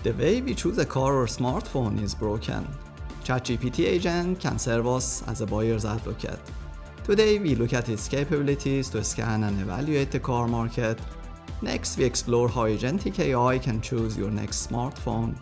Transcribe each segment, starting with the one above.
The way we choose a car or smartphone is broken. ChatGPT Agent can serve us as a buyer's advocate. Today we look at its capabilities to scan and evaluate the car market. Next we explore how agentic AI can choose your next smartphone.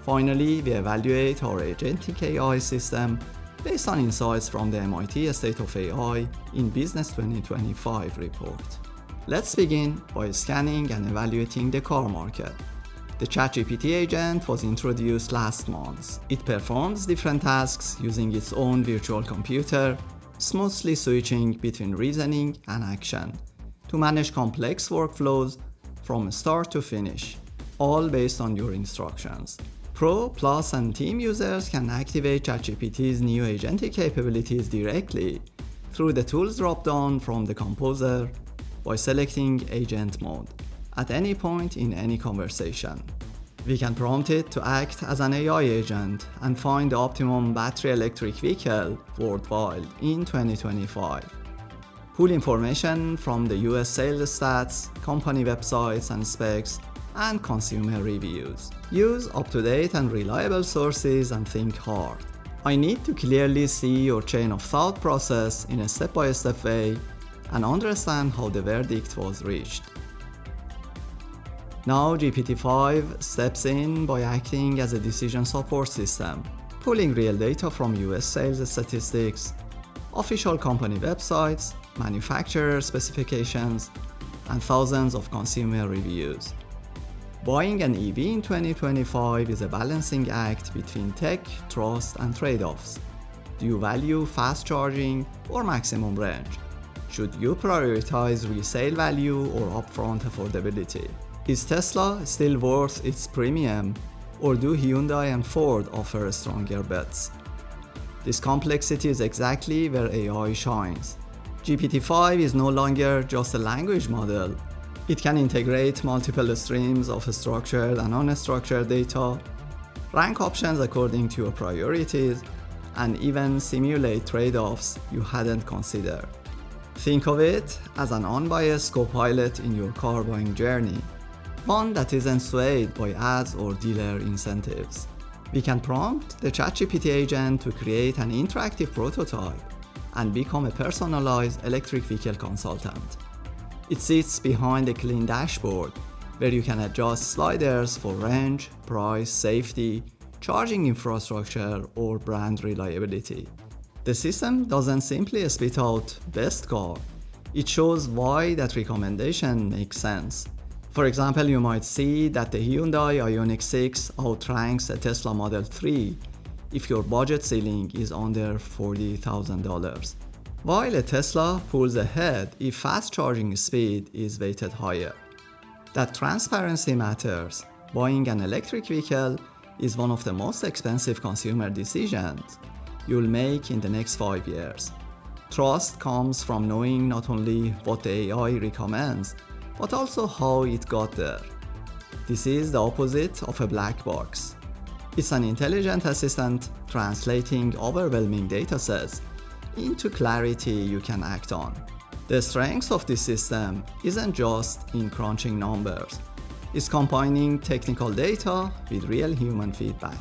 Finally, we evaluate our agentic AI system based on insights from the MIT State of AI in Business 2025 report. Let's begin by scanning and evaluating the car market. The ChatGPT Agent was introduced last month. It performs different tasks using its own virtual computer, smoothly switching between reasoning and action to manage complex workflows from start to finish, all based on your instructions. Pro, Plus, and Team users can activate ChatGPT's new agentic capabilities directly through the Tools drop-down from the Composer by selecting Agent Mode at any point in any conversation. We can prompt it to act as an AI agent and find the optimum battery electric vehicle worldwide in 2025. Pull information from the US sales stats, company websites and specs, and consumer reviews. Use up-to-date and reliable sources and think hard. I need to clearly see your chain of thought process in a step-by-step way and understand how the verdict was reached. Now GPT-5 steps in by acting as a decision support system, pulling real data from US sales statistics, official company websites, manufacturer specifications, and thousands of consumer reviews. Buying an EV in 2025 is a balancing act between tech, trust, and trade-offs. Do you value fast charging or maximum range? Should you prioritize resale value or upfront affordability? Is Tesla still worth its premium, or do Hyundai and Ford offer stronger bets? This complexity is exactly where AI shines. GPT-5 is no longer just a language model. It can integrate multiple streams of structured and unstructured data, rank options according to your priorities, and even simulate trade-offs you hadn't considered. Think of it as an unbiased co-pilot in your car buying journey, one that isn't swayed by ads or dealer incentives. We can prompt the ChatGPT agent to create an interactive prototype and become a personalized electric vehicle consultant. It sits behind a clean dashboard where you can adjust sliders for range, price, safety, charging infrastructure, or brand reliability. The system doesn't simply spit out best car, it shows why that recommendation makes sense. For example, you might see that the Hyundai Ioniq 6 outranks a Tesla Model 3 if your budget ceiling is under $40,000. While a Tesla pulls ahead if fast charging speed is weighted higher. That transparency matters. Buying an electric vehicle is one of the most expensive consumer decisions you'll make in the next 5 years. Trust comes from knowing not only what the AI recommends, but also how it got there. This is the opposite of a black box. It's an intelligent assistant translating overwhelming datasets into clarity you can act on. The strength of this system isn't just in crunching numbers. It's combining technical data with real human feedback.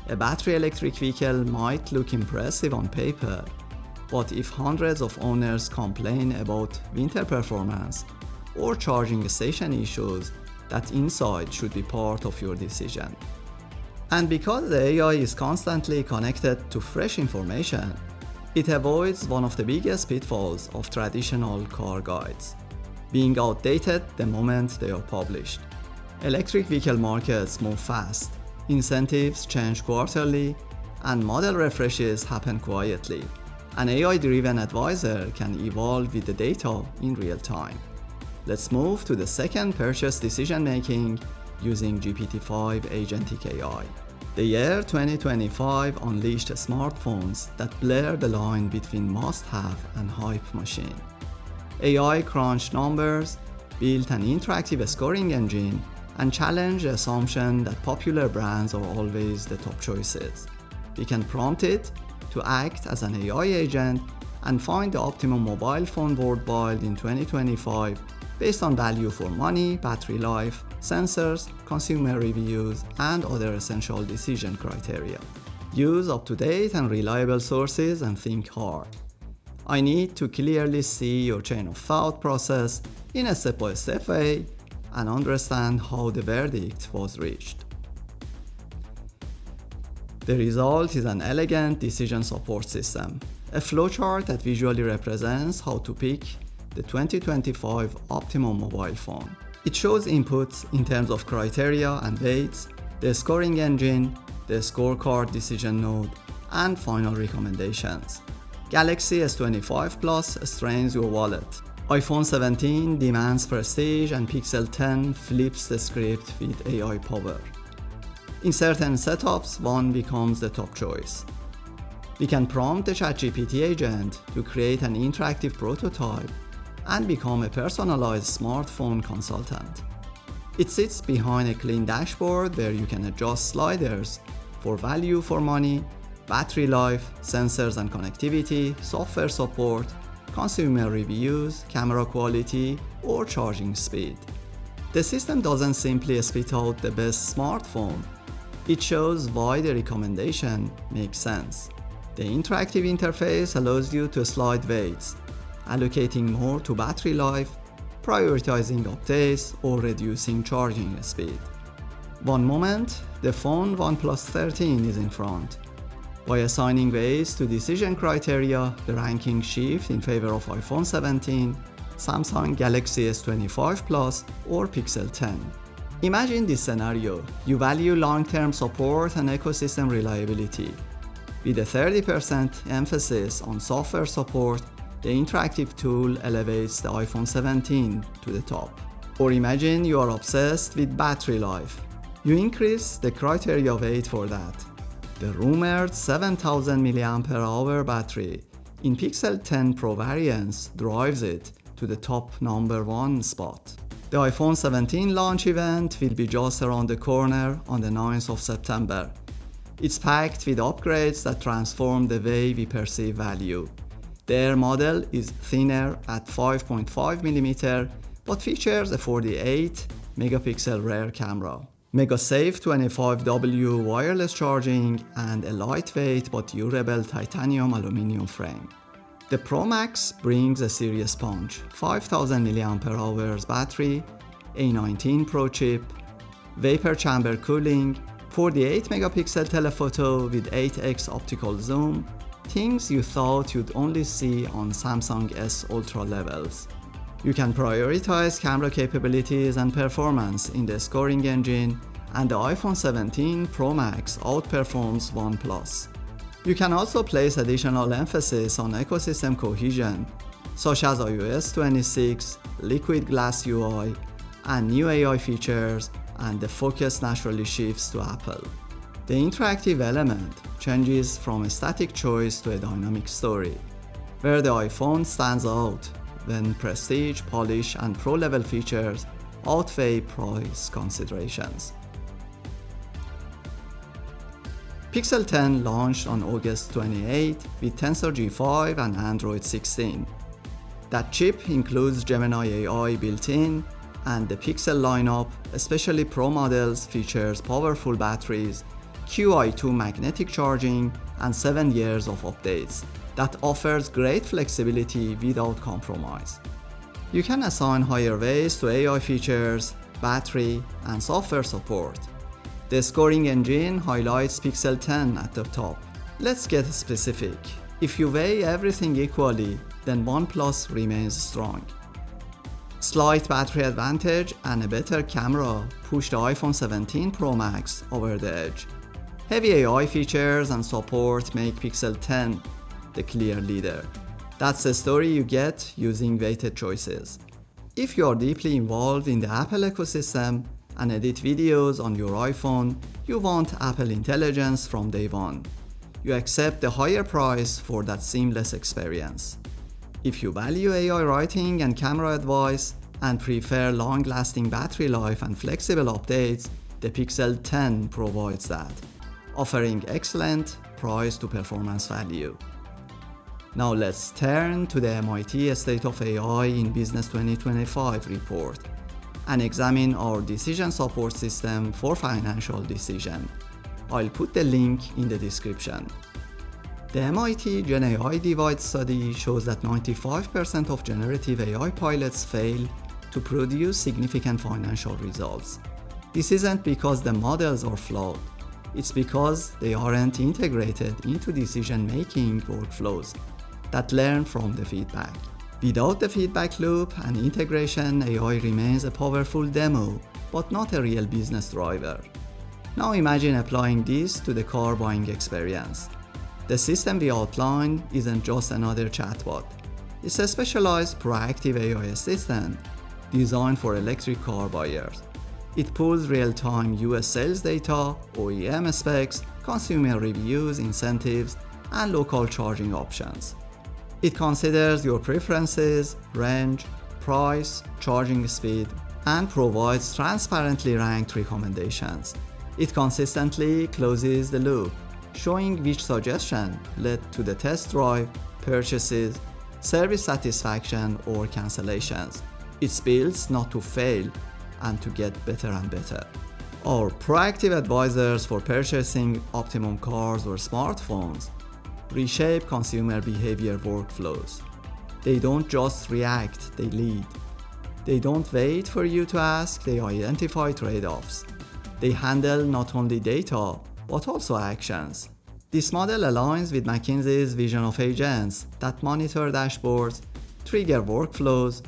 A battery electric vehicle might look impressive on paper, but if hundreds of owners complain about winter performance or charging station issues, that insight should be part of your decision. And because the AI is constantly connected to fresh information, it avoids one of the biggest pitfalls of traditional car guides, being outdated the moment they are published. Electric vehicle markets move fast, incentives change quarterly, and model refreshes happen quietly. An AI-driven advisor can evolve with the data in real time. Let's move to the second purchase decision-making using GPT-5 Agentic AI. The year 2025 unleashed smartphones that blur the line between must-have and hype machine. AI crunched numbers, built an interactive scoring engine, and challenged the assumption that popular brands are always the top choices. We can prompt it to act as an AI agent and find the optimum mobile phone worldwide in 2025 based on value for money, battery life, sensors, consumer reviews, and other essential decision criteria. Use up-to-date and reliable sources and think hard. I need to clearly see your chain of thought process in a step-by-step way and understand how the verdict was reached. The result is an elegant decision support system, a flowchart that visually represents how to pick the 2025 optimum mobile phone. It shows inputs in terms of criteria and weights, the scoring engine, the scorecard decision node, and final recommendations. Galaxy S25 Plus strains your wallet. iPhone 17 demands prestige and Pixel 10 flips the script with AI power. In certain setups, one becomes the top choice. We can prompt the ChatGPT Agent to create an interactive prototype and become a personalized smartphone consultant. It sits behind a clean dashboard where you can adjust sliders for value for money, battery life, sensors and connectivity, software support, consumer reviews, camera quality, or charging speed. The system doesn't simply spit out the best smartphone, it shows why the recommendation makes sense. The interactive interface allows you to slide weights, allocating more to battery life, prioritizing updates, or reducing charging speed. One moment, the phone OnePlus 13 is in front. By assigning weights to decision criteria, the ranking shifts in favor of iPhone 17, Samsung Galaxy S25 Plus, or Pixel 10. Imagine this scenario. You value long-term support and ecosystem reliability. With a 30% emphasis on software support, the interactive tool elevates the iPhone 17 to the top. Or imagine you are obsessed with battery life. You increase the criteria weight for that. The rumored 7000 mAh battery in Pixel 10 Pro variants drives it to the top #1 spot. The iPhone 17 launch event will be just around the corner on the 9th of September. It's packed with upgrades that transform the way we perceive value. The Air model is thinner at 5.5mm but features a 48 megapixel rear camera, MegaSafe 25W wireless charging, and a lightweight but durable titanium aluminum frame. The Pro Max brings a serious punch: 5000 mAh battery, A19 Pro chip, vapor chamber cooling, 48 megapixel telephoto with 8x optical zoom, things you thought you'd only see on Samsung S Ultra levels. You can prioritize camera capabilities and performance in the scoring engine, and the iPhone 17 Pro Max outperforms OnePlus. You can also place additional emphasis on ecosystem cohesion, such as iOS 26, Liquid Glass UI, and new AI features, and the focus naturally shifts to Apple. The interactive element changes from a static choice to a dynamic story, where the iPhone stands out when prestige, polish, and pro-level features outweigh price considerations. Pixel 10 launched on August 28 with Tensor G5 and Android 16. That chip includes Gemini AI built-in, and the Pixel lineup, especially Pro models, features powerful batteries, QI2 magnetic charging, and 7 years of updates that offers great flexibility without compromise. You can assign higher weights to AI features, battery, and software support. The scoring engine highlights Pixel 10 at the top. Let's get specific. If you weigh everything equally, then OnePlus remains strong. Slight battery advantage and a better camera push the iPhone 17 Pro Max over the edge. Heavy AI features and support make Pixel 10 the clear leader. That's the story you get using weighted choices. If you are deeply involved in the Apple ecosystem and edit videos on your iPhone, you want Apple Intelligence from day one. You accept the higher price for that seamless experience. If you value AI writing and camera advice and prefer long-lasting battery life and flexible updates, the Pixel 10 provides that, offering excellent price to performance value. Now let's turn to the MIT State of AI in Business 2025 report and examine our decision support system for financial decision. I'll put the link in the description. The MIT Gen AI Divide study shows that 95% of generative AI pilots fail to produce significant financial results. This isn't because the models are flawed, it's because they aren't integrated into decision-making workflows that learn from the feedback. Without the feedback loop and integration, AI remains a powerful demo, but not a real business driver. Now imagine applying this to the car buying experience. The system we outlined isn't just another chatbot. It's a specialized proactive AI assistant designed for electric car buyers. It pulls real-time US sales data, OEM specs, consumer reviews, incentives, and local charging options. It considers your preferences, range, price, charging speed, and provides transparently ranked recommendations. It consistently closes the loop, showing which suggestion led to the test drive, purchases, service satisfaction, or cancellations. It's built not to fail and to get better and better. Our proactive advisors for purchasing optimum cars or smartphones reshape consumer behavior workflows. They don't just react, they lead. They don't wait for you to ask, they identify trade-offs. They handle not only data, but also actions. This model aligns with McKinsey's vision of agents that monitor dashboards, trigger workflows,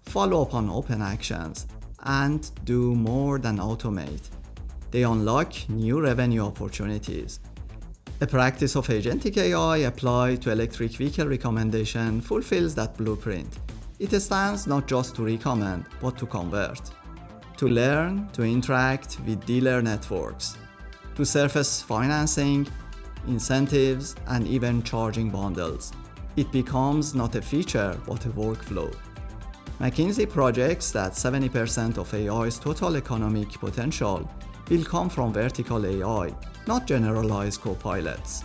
follow up on open actions, and do more than automate. They unlock new revenue opportunities. A practice of agentic AI applied to electric vehicle recommendation fulfills that blueprint. It stands not just to recommend, but to convert. To learn, to interact with dealer networks. To surface financing, incentives, and even charging bundles. It becomes not a feature, but a workflow. McKinsey projects that 70% of AI's total economic potential will come from vertical AI, not generalized copilots.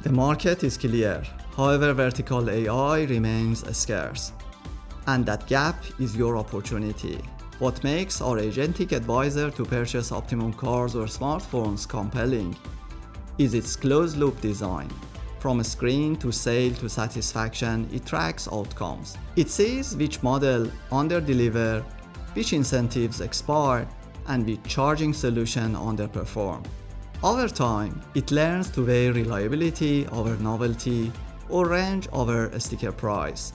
The market is clear, however vertical AI remains scarce. And that gap is your opportunity. What makes our agentic advisor to purchase optimum cars or smartphones compelling is its closed-loop design. From screen to sale to satisfaction, it tracks outcomes. It sees which model under-deliver, which incentives expire, and which charging solution underperform. Over time, it learns to weigh reliability over novelty or range over a sticker price,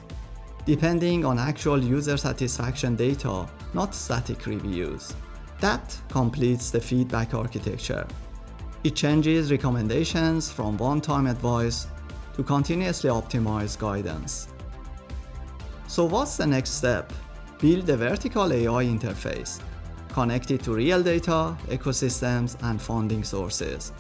depending on actual user satisfaction data, not static reviews. That completes the feedback architecture. It changes recommendations from one-time advice to continuously optimized guidance. So what's the next step? Build a vertical AI interface. Connect it to real data, ecosystems, and funding sources.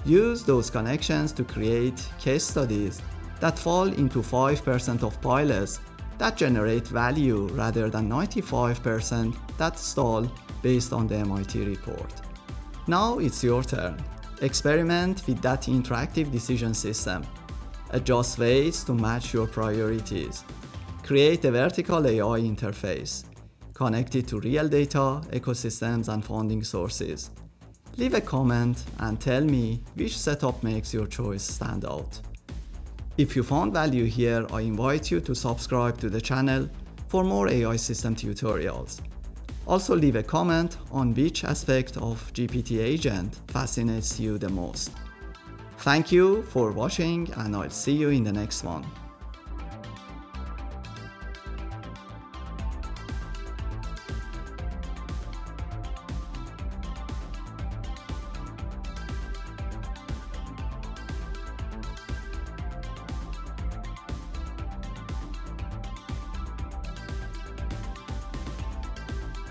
Use those connections to create case studies that fall into 5% of pilots that generate value rather than 95% that stall based on the MIT report. Now it's your turn. Experiment with that interactive decision system. Adjust weights to match your priorities. Create a vertical AI interface. Connect it to real data, ecosystems, and funding sources. Leave a comment and tell me which setup makes your choice stand out. If you found value here, I invite you to subscribe to the channel for more AI system tutorials. Also leave a comment on which aspect of GPT Agent fascinates you the most. Thank you for watching, and I'll see you in the next one.